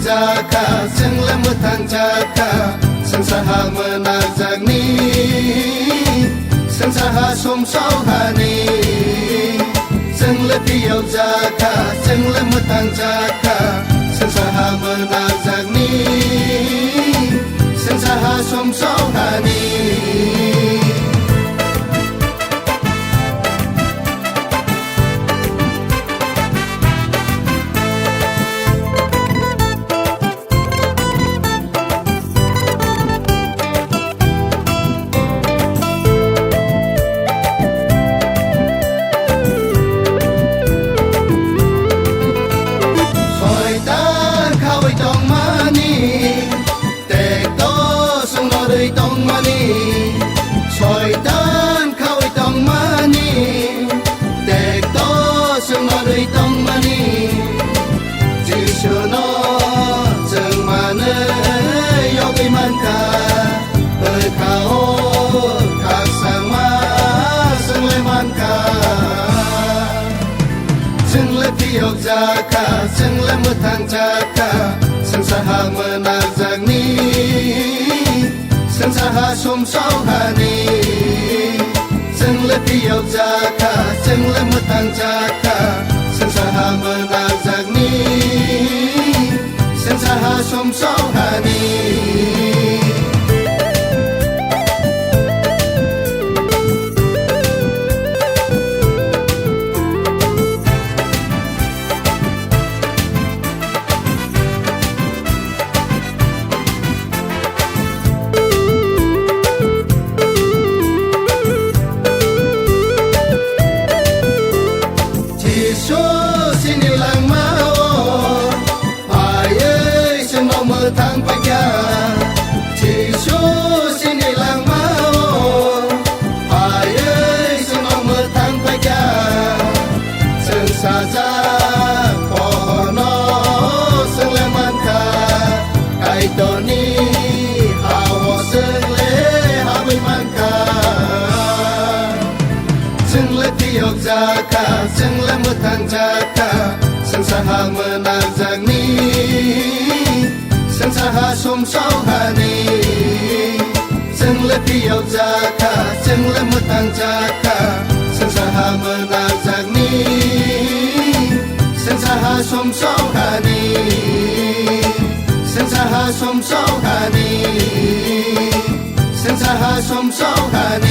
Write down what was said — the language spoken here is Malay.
jaka Jeng lemut hang jaka Sang saha menajak ni Sang saha som sauhani Jeng lepiau jaka Jeng lemut hang jaka Sang saha menajak ni Sang saha som sauhani Tiok jaka, jeng lemut hang jaka Sang saha menajak ni Sang saha som sauhani Jeng tiok jaka, jeng lemut hang jaka Sang saha menajak ni Sang saha som sauhani Thang pagya Jisu sini lang mau Ayay sunong thang pagya Seng saja pohono Seng leman ka Kay toni hawo seng le hawi man ka Seng letiok jaka Seng lemut hang jaka Seng saha menajak ni Sang saha som sauhani Jeng lepiau jaka Jeng lemut hang jaka Sang saha menajak ni Sang saha som sauhani Sang saha som sauhani Sang saha som sauhani